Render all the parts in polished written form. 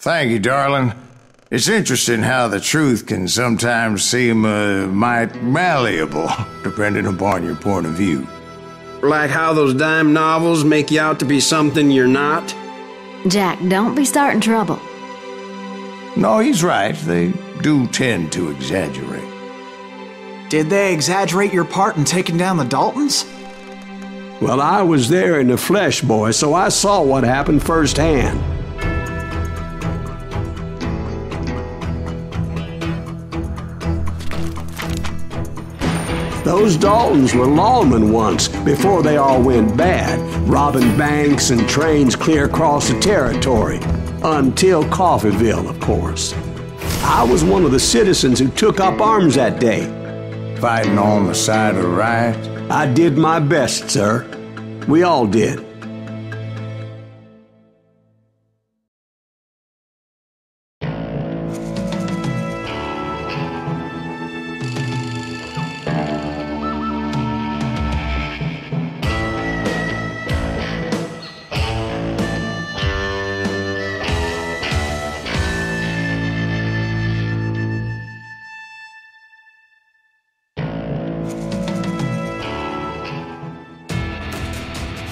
Thank you, darling. It's interesting how the truth can sometimes seem might malleable, depending upon your point of view. Like how those dime novels make you out to be something you're not? Jack, don't be starting trouble. No, he's right. They do tend to exaggerate. Did they exaggerate your part in taking down the Daltons? Well, I was there in the flesh, boy, so I saw what happened firsthand. Those Daltons were lawmen once, before they all went bad, robbing banks and trains clear across the territory. Until Coffeeville, of course. I was one of the citizens who took up arms that day. Fighting on the side of right? I did my best, sir. We all did.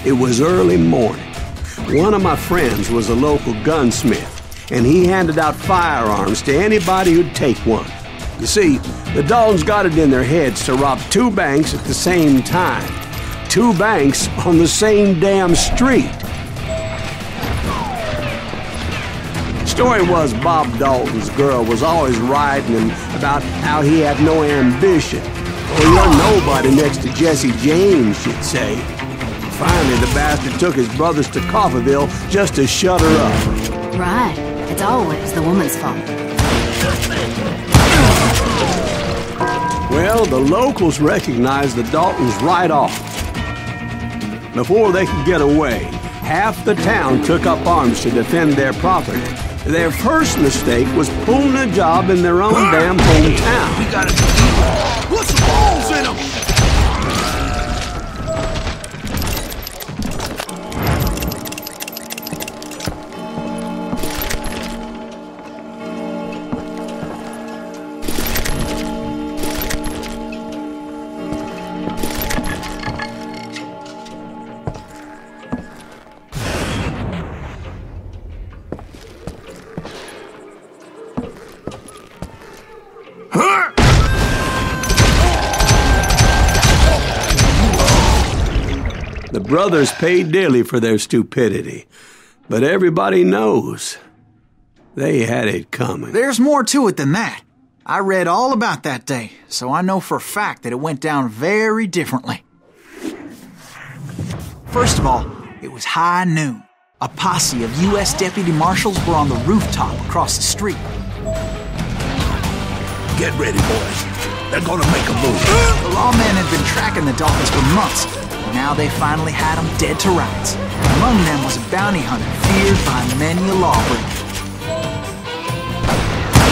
It was early morning. One of my friends was a local gunsmith, and he handed out firearms to anybody who'd take one. You see, the Daltons got it in their heads to rob 2 banks at the same time. 2 banks on the same damn street. Story was Bob Dalton's girl was always writing him about how he had no ambition. Oh, you're nobody next to Jesse James, she'd say. Finally, the bastard took his brothers to Coffeeville just to shut her up. Right. It's always the woman's fault. Well, the locals recognized the Daltons right off. Before they could get away, half the town took up arms to defend their property. Their first mistake was pulling a job in their own damn hometown. We gotta put some balls in them! The brothers paid dearly for their stupidity, but everybody knows they had it coming. There's more to it than that. I read all about that day, so I know for a fact that it went down very differently. First of all, it was high noon. A posse of U.S. deputy marshals were on the rooftop across the street. Get ready, boys. They're gonna make a move. The lawmen had been tracking the Daltons for months. Now they finally had them dead to rights. Among them was a bounty hunter feared by many a lawbreaker.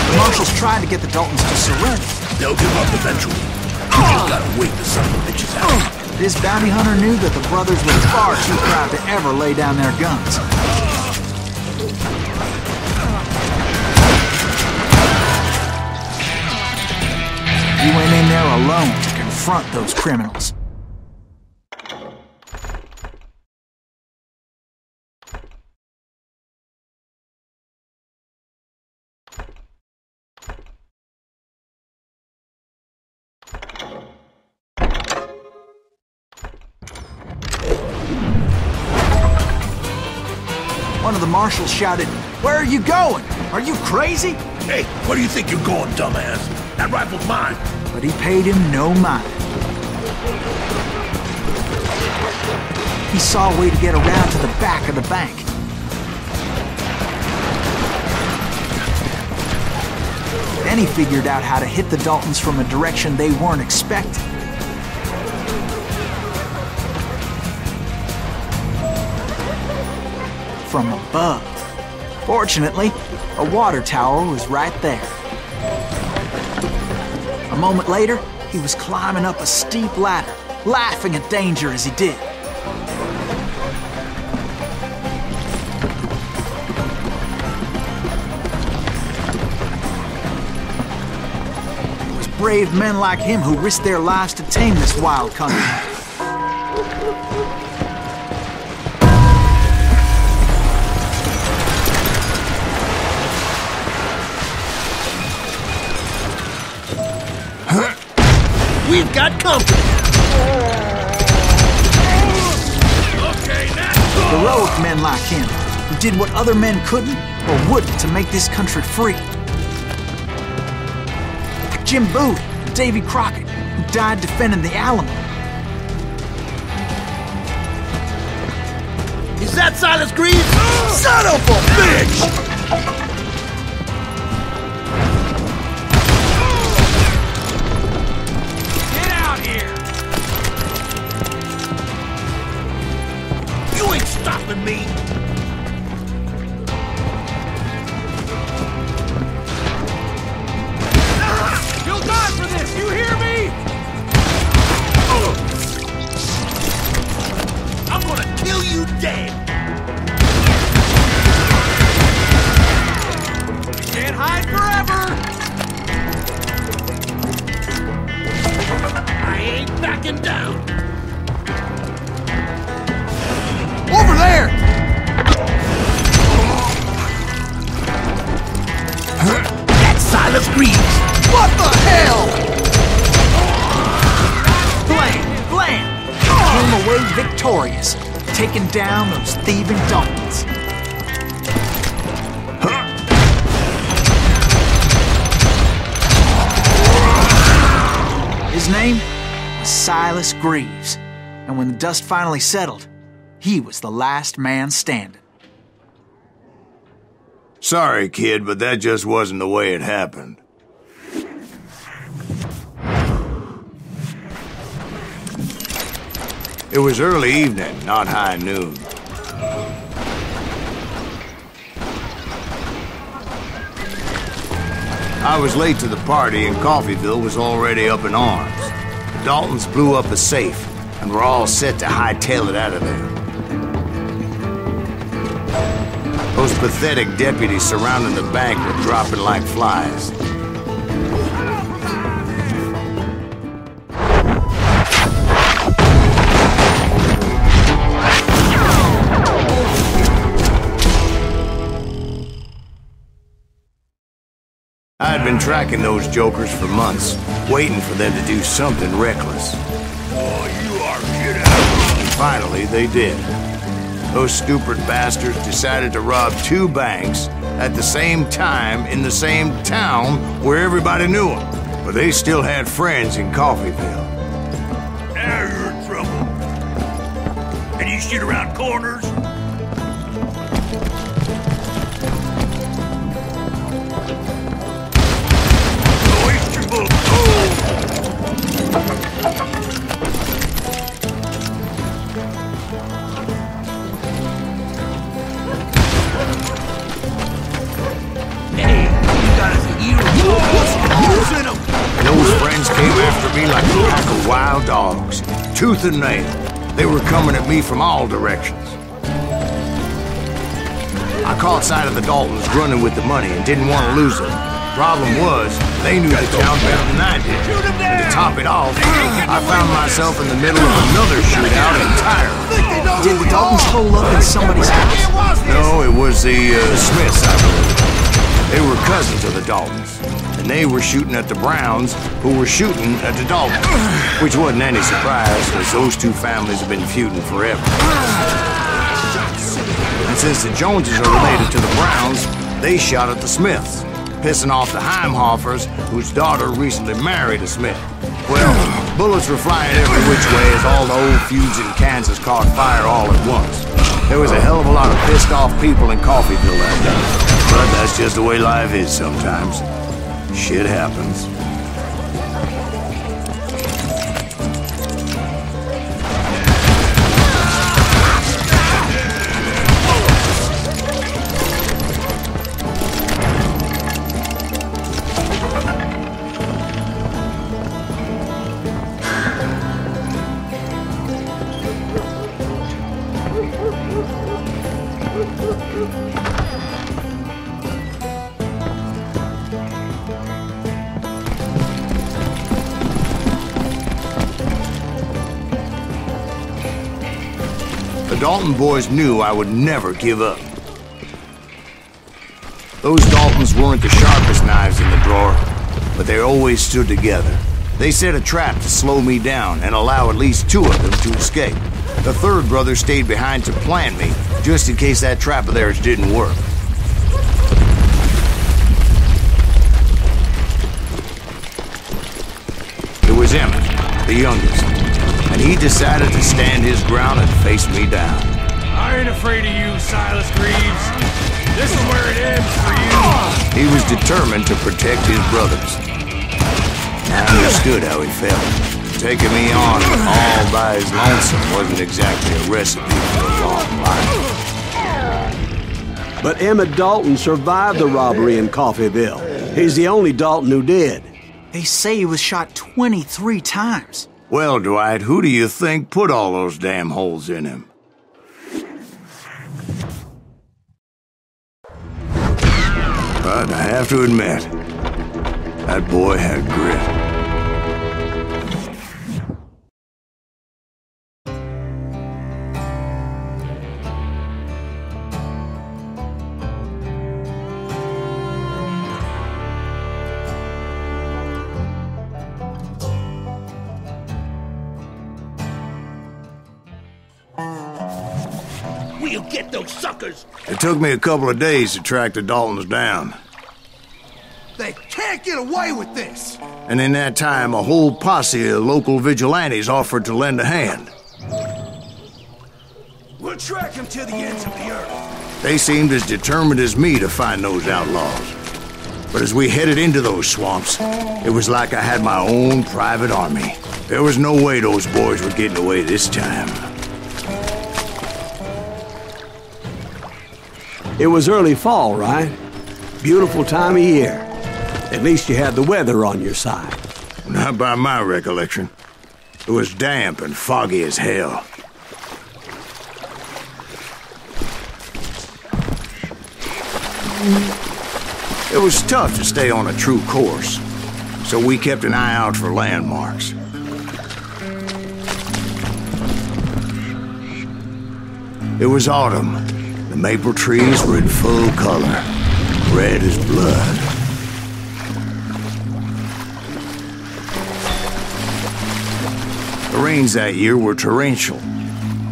The marshals tried to get the Daltons to surrender. They'll give up eventually. You just gotta wait the son of a bitches out. This bounty hunter knew that the brothers were far too proud to ever lay down their guns. He went in there alone to confront those criminals. One of the marshals shouted, "Where are you going? Are you crazy?" Hey, where do you think you're going, dumbass? That rifle's mine. But he paid him no mind. He saw a way to get around to the back of the bank. Then he figured out how to hit the Daltons from a direction they weren't expecting. From above. Fortunately, a water tower was right there. A moment later, he was climbing up a steep ladder, laughing at danger as he did. brave men like him who risked their lives to tame this wild country. We've got company. Heroic men like him, who did what other men couldn't or wouldn't to make this country free. Like Jim Booth and Davy Crockett, who died defending the Alamo. Is that Silas Greaves? Son of a bitch! Get out here! You ain't stopping me! You'll die for this, you hear me? I'm gonna kill you dead! Can't hide forever! I ain't backing down! Over there! That's Silas Greaves! What the hell? Blam! Came away victorious, taking down those thieving Daltons. His name was Silas Greaves, and when the dust finally settled, he was the last man standing. Sorry, kid, but that just wasn't the way it happened. It was early evening, not high noon. I was late to the party and Coffeyville was already up in arms. The Daltons blew up a safe and were all set to hightail it out of there. Those pathetic deputies surrounding the bank were dropping like flies. I had been tracking those jokers for months, waiting for them to do something reckless. Oh, you are get out! And finally, they did. Those stupid bastards decided to rob two banks at the same time in the same town where everybody knew them. But they still had friends in Coffeyville. Now you're in trouble. And you shoot around corners? Those friends came after me like a pack of wild dogs, tooth and nail. They were coming at me from all directions. I caught sight of the Daltons running with the money and didn't want to lose them. Problem was, they knew the town better than I did. And to top it off, I found myself in the middle of another shootout entirely. Did the Daltons hole up in somebody's house? No, it was the Smiths, I believe. They were cousins of the Daltons, and they were shooting at the Browns, who were shooting at the Daltons, which wasn't any surprise, because those two families have been feuding forever. And since the Joneses are related to the Browns, they shot at the Smiths, pissing off the Heimhoffers, whose daughter recently married a Smith. Well, bullets were flying every which way as all the old feuds in Kansas caught fire all at once. There was a hell of a lot of pissed off people in Coffeyville that day. But that's just the way life is sometimes. Shit happens. The Dalton boys knew I would never give up. Those Daltons weren't the sharpest knives in the drawer, but they always stood together. They set a trap to slow me down and allow at least 2 of them to escape. The third brother stayed behind to plant me, just in case that trap of theirs didn't work. It was Emmett, the youngest, and he decided to stand his ground and face me down. I ain't afraid of you, Silas Greaves. This is where it ends for you. He was determined to protect his brothers. I understood how he felt. Taking me on all by his lonesome wasn't exactly a recipe for a long life. But Emmett Dalton survived the robbery in Coffeyville. He's the only Dalton who did. They say he was shot 23 times. Well, Dwight, who do you think put all those damn holes in him? But I have to admit, that boy had grit. We'll get those suckers. It took me a couple of days to track the Daltons down. They can't get away with this. And in that time, a whole posse of local vigilantes offered to lend a hand. We'll track them to the ends of the earth. They seemed as determined as me to find those outlaws. But as we headed into those swamps, it was like I had my own private army. There was no way those boys were getting away this time. It was early fall, right? Beautiful time of year. At least you had the weather on your side. Not by my recollection. It was damp and foggy as hell. It was tough to stay on a true course, so we kept an eye out for landmarks. It was autumn. The maple trees were in full color, red as blood. The rains that year were torrential,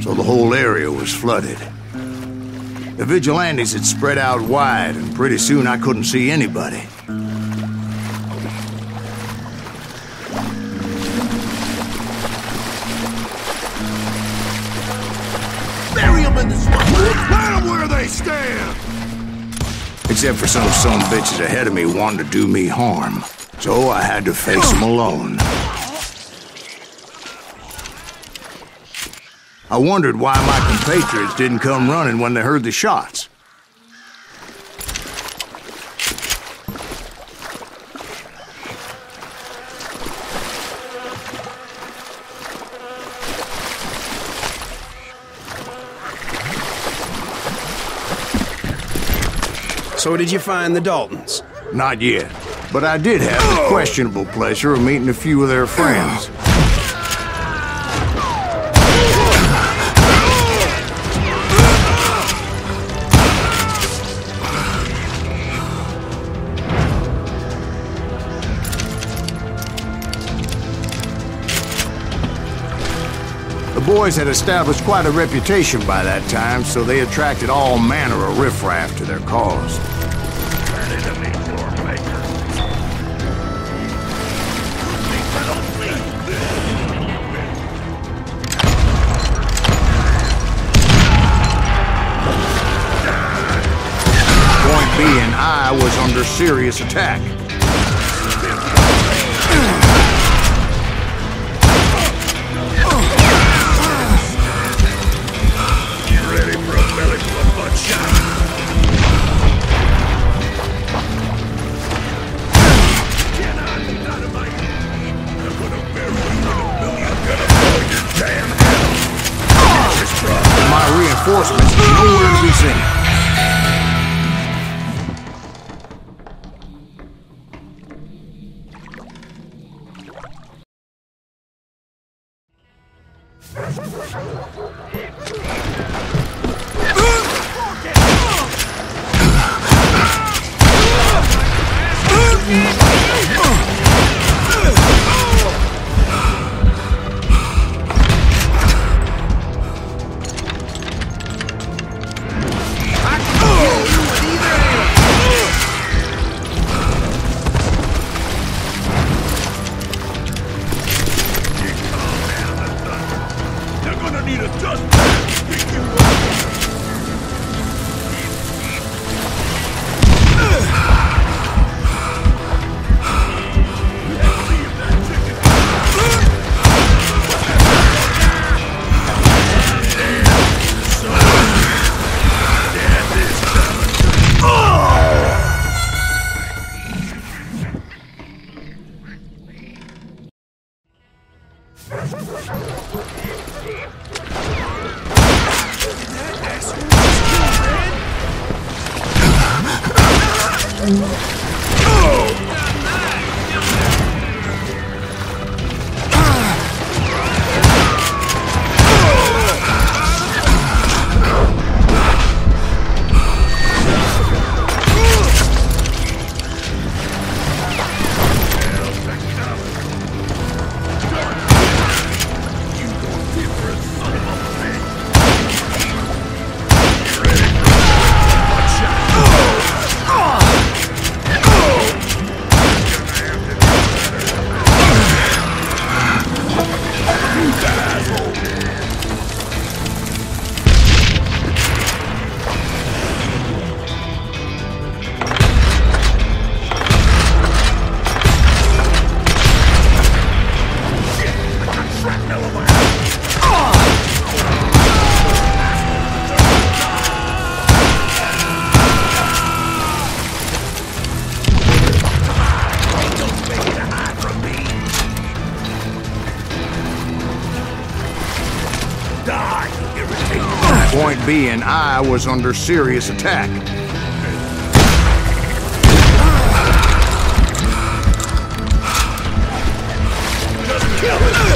so the whole area was flooded. The vigilantes had spread out wide, and pretty soon I couldn't see anybody. Bury them in the swamp. Plant them where they stand. Except for some bitches ahead of me wanting to do me harm. So I had to face them alone. I wondered why my compatriots didn't come running when they heard the shots. So did you find the Daltons? Not yet, but I did have the questionable pleasure of meeting a few of their friends. The boys had established quite a reputation by that time, so they attracted all manner of riffraff to their cause. Turn into me, floor maker. Point being, I was under serious attack. My reinforcements were nowhere to be seen. Point being, I was under serious attack. Just kill it!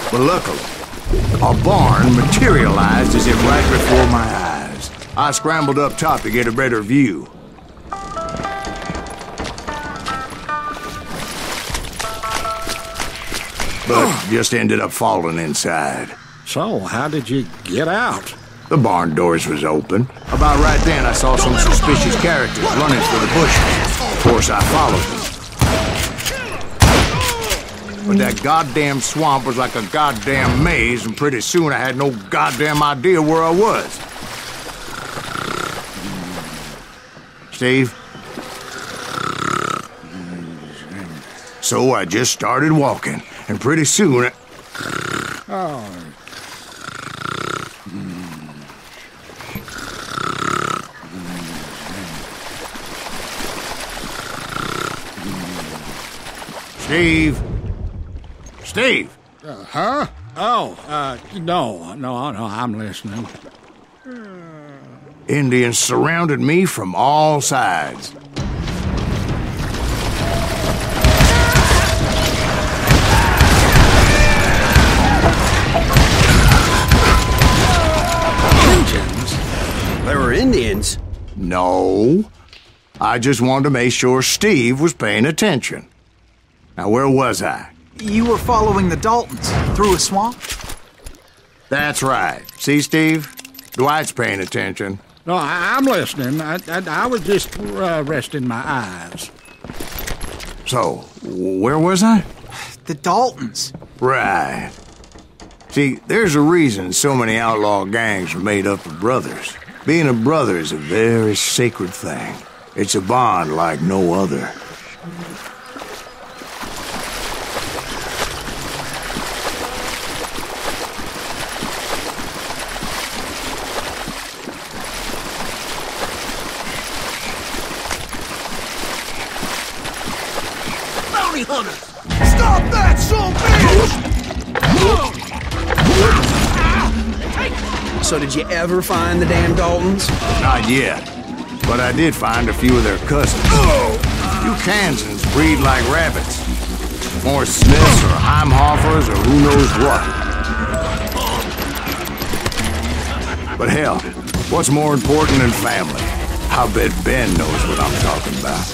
But luckily, a barn materialized as if right before my eyes. I scrambled up top to get a better view. But just ended up falling inside. So, how did you get out? The barn doors was open. About right then, I saw some suspicious characters running for the bushes. Of course, I followed them. But that goddamn swamp was like a goddamn maze, and pretty soon I had no goddamn idea where I was. Steve? So I just started walking, and pretty soon Steve? Steve! Huh? Oh, no, I'm listening. Indians surrounded me from all sides. There were Indians? No. I just wanted to make sure Steve was paying attention. Now, where was I? You were following the Daltons through a swamp? That's right. See, Steve? Dwight's paying attention. No, I'm listening. I was just resting my eyes. So, where was I? The Daltons. Right. See, there's a reason so many outlaw gangs are made up of brothers. Being a brother is a very sacred thing. It's a bond like no other. Bounty hunters! Stop that, son bitch! So did you ever find the damn Daltons? Not yet. But I did find a few of their cousins. You Kansans breed like rabbits. More Smiths or Heimhoffers or who knows what. But hell, what's more important than family? I'll bet Ben knows what I'm talking about.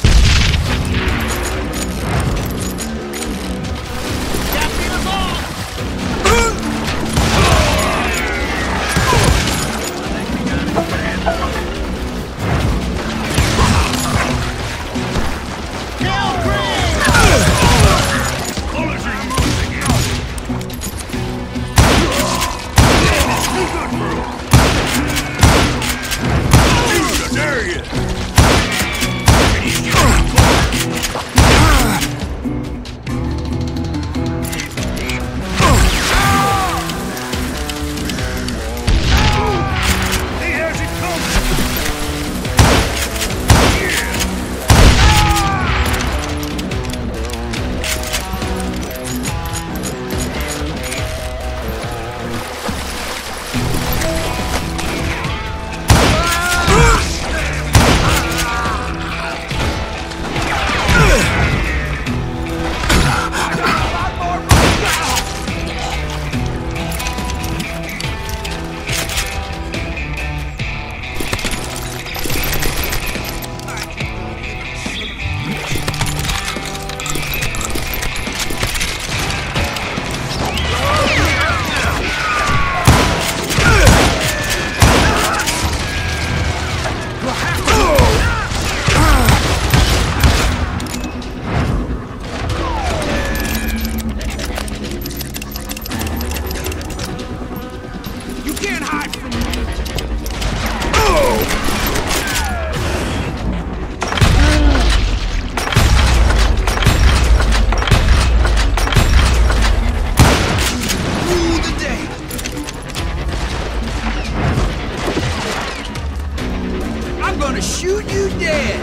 Shoot you dead!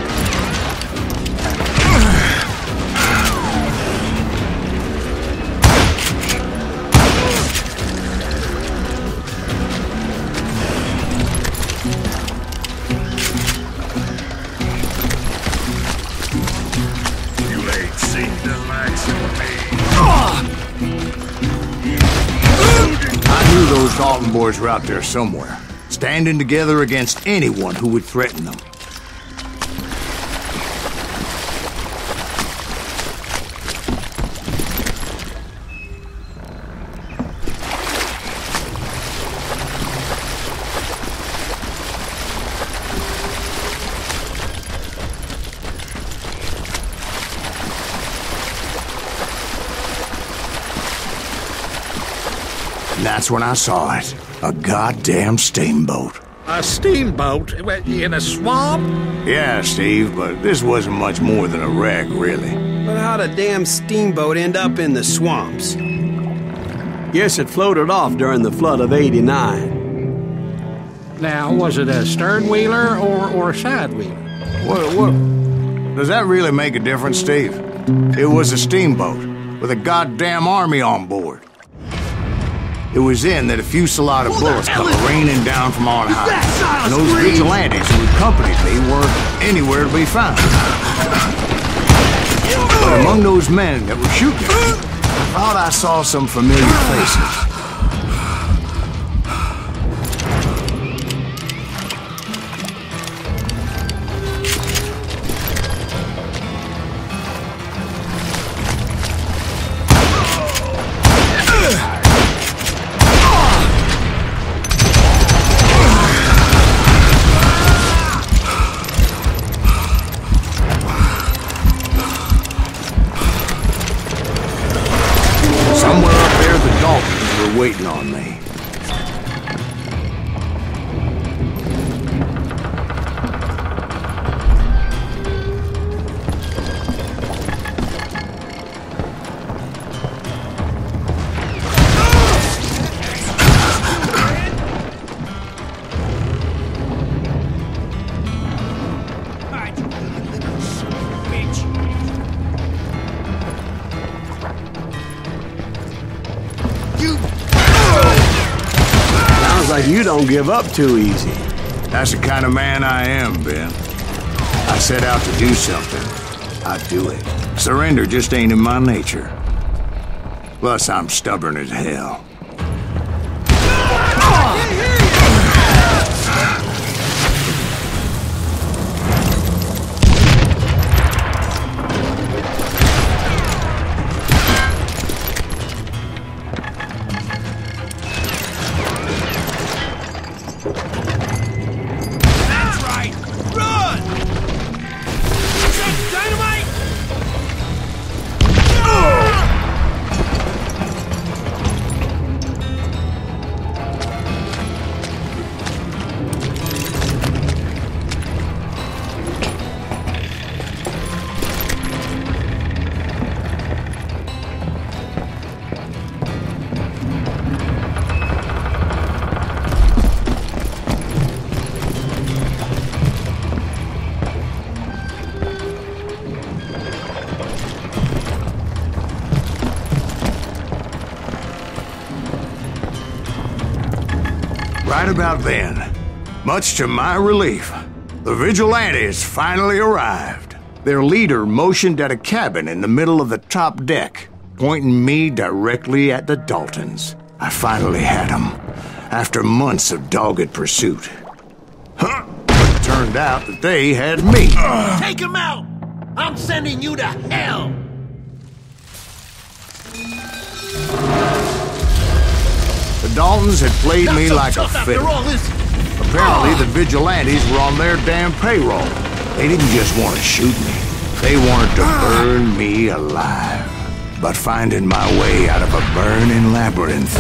You ain't seen the likes of me. I knew those Dalton boys were out there somewhere, standing together against anyone who would threaten them. And that's when I saw it. A goddamn steamboat. A steamboat? In a swamp? Yeah, Steve, but this wasn't much more than a wreck, really. But how'd a damn steamboat end up in the swamps? Guess it floated off during the flood of '89. Now, was it a stern-wheeler or a side-wheeler? What? Does that really make a difference, Steve? It was a steamboat. with a goddamn army on board. It was then that a fusillade of bullets come raining down from on high, and those vigilantes who accompanied me weren't anywhere to be found. But among those men that were shooting at me, I thought I saw some familiar faces. Waiting on me. Like you don't give up too easy. That's the kind of man I am, Ben. I set out to do something. I do it. Surrender just ain't in my nature. Plus, I'm stubborn as hell. Right about then, much to my relief, the vigilantes finally arrived. Their leader motioned at a cabin in the middle of the top deck, pointing me directly at the Daltons. I finally had them, after months of dogged pursuit. But it turned out that they had me. Take him out! I'm sending you to hell! The Daltons had played me like a fiddle. Apparently, the vigilantes were on their damn payroll. They didn't just want to shoot me. They wanted to burn me alive. But finding my way out of a burning labyrinth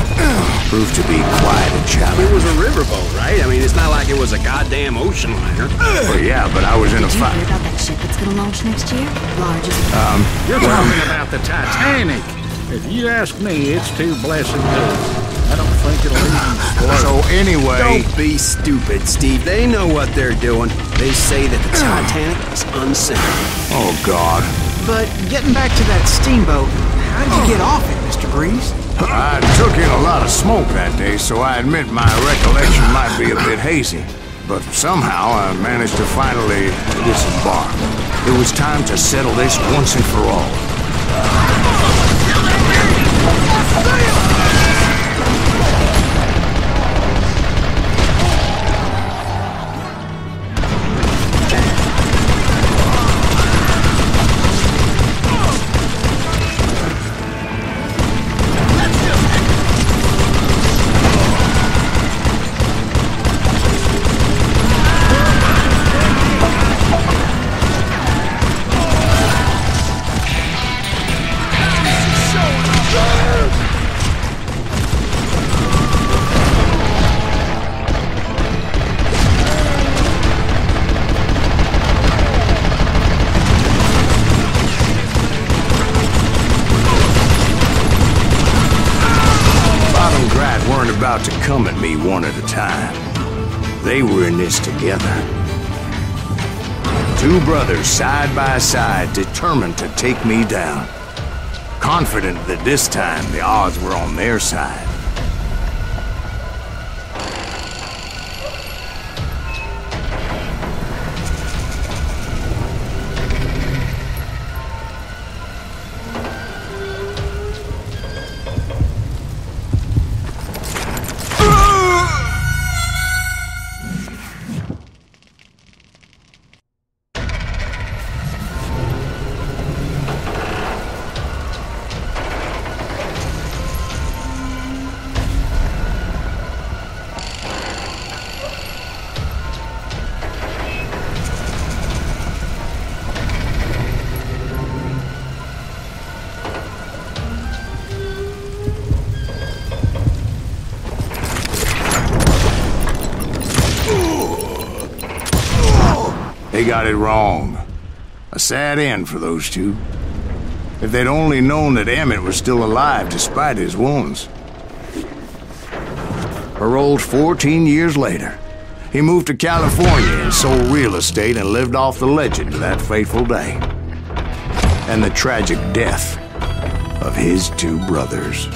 proved to be quite a challenge. It was a riverboat, right? I mean, it's not like it was a goddamn ocean liner. Well, yeah, but I was in a Did you fight. hear about that ship that's gonna launch next year? Large as You're talking about the Titanic. If you ask me, it's too blessed good. I don't think it'll even float. So anyway... Don't be stupid, Steve. They know what they're doing. They say that the Titanic is unsank. Oh, God. But getting back to that steamboat, how did you get off it, Mr. Greaves? I took in a lot of smoke that day, so I admit my recollection might be a bit hazy. But somehow I managed to finally disembark. It was time to settle this once and for all. About to come at me one at a time. They were in this together. Two brothers side by side, determined to take me down. confident that this time the odds were on their side. They got it wrong. A sad end for those two. If they'd only known that Emmett was still alive despite his wounds. Paroled 14 years later, he moved to California and sold real estate and lived off the legend of that fateful day. And the tragic death of his two brothers.